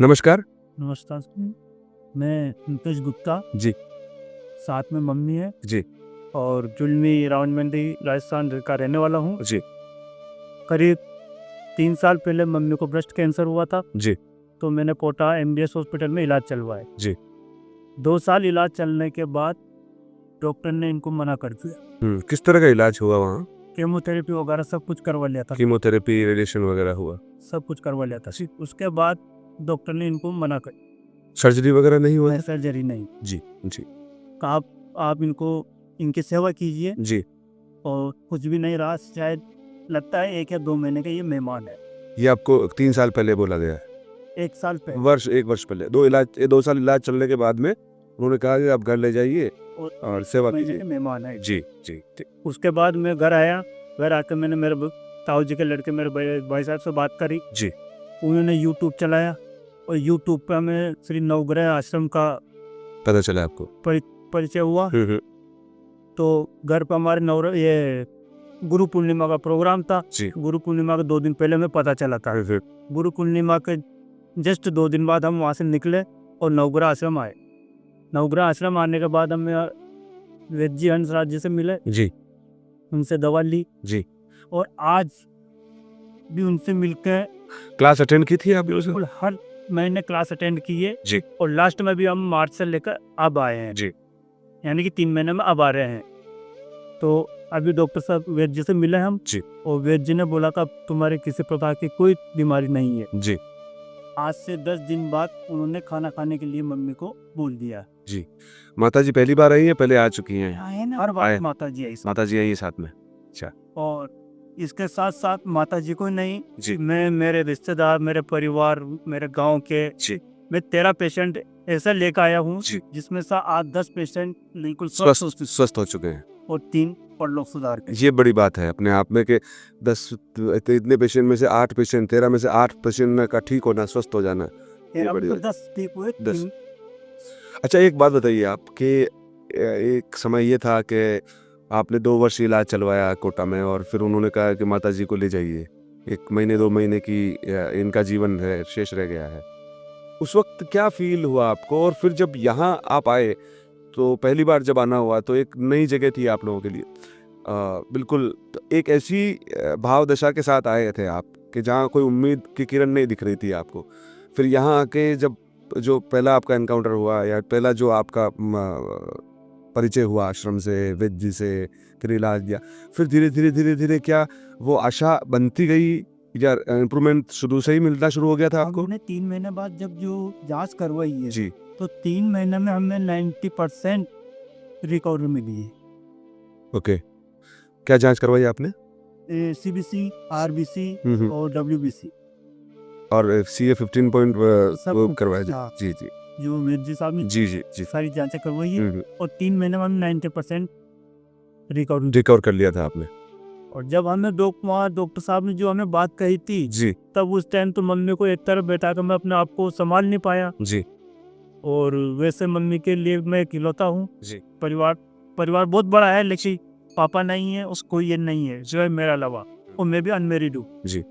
नमस्कार। नमस्कार सर। मैं मुकेश गुप्ता, जी, साथ में मम्मी है जी, और जुलमी रावलपिंडी राजस्थान का रहने वाला हूँ। जी, करीब 3 साल पहले मम्मी को ब्रेस्ट कैंसर हुआ था, जी, तो मैंने कोटा एमबीएस हॉस्पिटल में इलाज चलवाया। जी। 2 साल इलाज चलने के बाद डॉक्टर ने इनको मना कर दिया। किस तरह का इलाज हुआ वहाँ? केमोथेरेपी वगैरह सब कुछ करवा लिया था, कीमोथेरेपी, रेडिएशन वगैरह हुआ? सब कुछ करवा लिया था। उसके बाद डॉक्टर ने इनको मना कर सर्जरी वगैरह नहीं हुआ? सर्जरी नहीं। जी, जी, कहा आप इनको इनकी सेवा कीजिए जी। और कुछ भी नहीं रहा, शायद लगता है 1 या 2 महीने का ये मेहमान है। ये आपको 3 साल पहले बोला गया है? 1 साल पहले 1 वर्ष पहले। 2 साल इलाज चलने के बाद में उन्होंने कहा कि आप घर ले जाइए और सेवा महीने कीजिए। के मेहमान है। जी, जी, जी, उसके बाद मैं घर आया, घर आकर मैंने मेरे ताऊ जी के लड़के मेरे भाई साहब से बात करी। जी। उन्होंने यूट्यूब चलाया और यूट्यूब पे हमें श्री नवग्रह आश्रम का पता चला आपको? परिचय हुआ। हुँ। तो घर पर हमारे ये गुरु पूर्णिमा का प्रोग्राम था। जी। गुरु पूर्णिमा के 2 दिन पहले हमें पता चला था। हुँ। गुरु पूर्णिमा के जस्ट 2 दिन बाद हम वहाँ से निकले और नवग्रह आश्रम आए। नवग्रह आश्रम आने के बाद हम वेद जी हंसराज जी से मिले, जी, उनसे दवा ली जी। और आज भी उनसे मिलकर क्लास अटेंड की थी आपने? बिल्कुल हर महीने क्लास अटेंड की है। जी, और लास्ट में भी हम मार्च से लेकर अब आए हैं, जी, यानी कि 3 महीने में अब आ रहे हैं। तो अभी डॉक्टर साहब वैद्य जी से मिले हम जी, और वैद्य जी ने बोला था तुम्हारे किसी प्रकार की कोई बीमारी नहीं है। जी, आज से 10 दिन बाद उन्होंने खाना खाने के लिए मम्मी को बोल दिया। जी। माताजी पहली बार आई हैं, पहले आ चुकी हैं? हर आए। बार माता जी आई माताजी आई हैं साथ में? और इसके साथ साथ माता जी को नहीं, जी, मैं मेरे रिश्तेदार, मेरे परिवार, मेरे गांव के जी। मैं 13 पेशेंट ऐसा लेकर आया हूँ जी। जिसमें से 8-10 पेशेंट बिल्कुल स्वस्थ स्वस्थ हो चुके हैं। और 3 परलोक सुधार के। ये बड़ी बात है अपने आप में कि 10 इतने पेशेंट में से 8 पेशेंट 13 में से 8 पेशेंट का ठीक होना, स्वस्थ हो जाना, ये अब बड़ी तो बात। 10 ठीक हुए, 10। 3 अच्छा, एक बात बताइए आप कि एक समय ये था कि आपने 2 वर्ष इलाज चलवाया कोटा में और फिर उन्होंने कहा कि माताजी को ले जाइए। 1 महीने 2 महीने की इनका जीवन है शेष रह गया है। उस वक़्त क्या फ़ील हुआ आपको? और फिर जब यहाँ आप आए तो पहली बार जब आना हुआ तो एक नई जगह थी आप लोगों के लिए। बिल्कुल एक ऐसी भाव दशा के साथ आए थे आप कि जहाँ कोई उम्मीद की किरण नहीं दिख रही थी आपको। फिर यहाँ आके जब जो पहला आपका एनकाउंटर हुआ या पहला जो आपका परिचय हुआ आश्रम से, वैद्य जी से, फिर इलाज दिया, फिर धीरे-धीरे क्या वो आशा बनती गई या इम्प्रूवमेंट शुरू से ही मिलना शुरू हो गया था आपको? हमने 3 महीने बाद जब जो जांच करवाई है जी, तो 3 महीने में हमें 90% रिकवरी मिली है। ओके। क्या जाँच करवाई आपने? सीबीसी, आरबीसी हुँ। और डब्ल्यूबीसी और सीए 15 पॉइंट सब वो कुछ। करवाया हाँ, जी, जी। जो वैद्य जी साहब ने जी, जी, जी। सारी जांचें करवाई है हुँ। और 3 महीने में हमने 90% रिकवरी। रिकवर कर लिया था आपने? और जब हमें डॉक्टर साहब ने जो हमें बात कही थी, जी, तब उस टाइम तो मम्मी को एक तरफ बैठा कर मैं अपने आप को संभाल नहीं पाया। जी, और वैसे मम्मी के लिए मैं इकलौता हूँ। जी। परिवार बहुत बड़ा है, लेकिन पापा नहीं है, उस कोई ये नहीं है जो है मेरा अलावा, और मैं भी अनमेरिड हूँ। जी।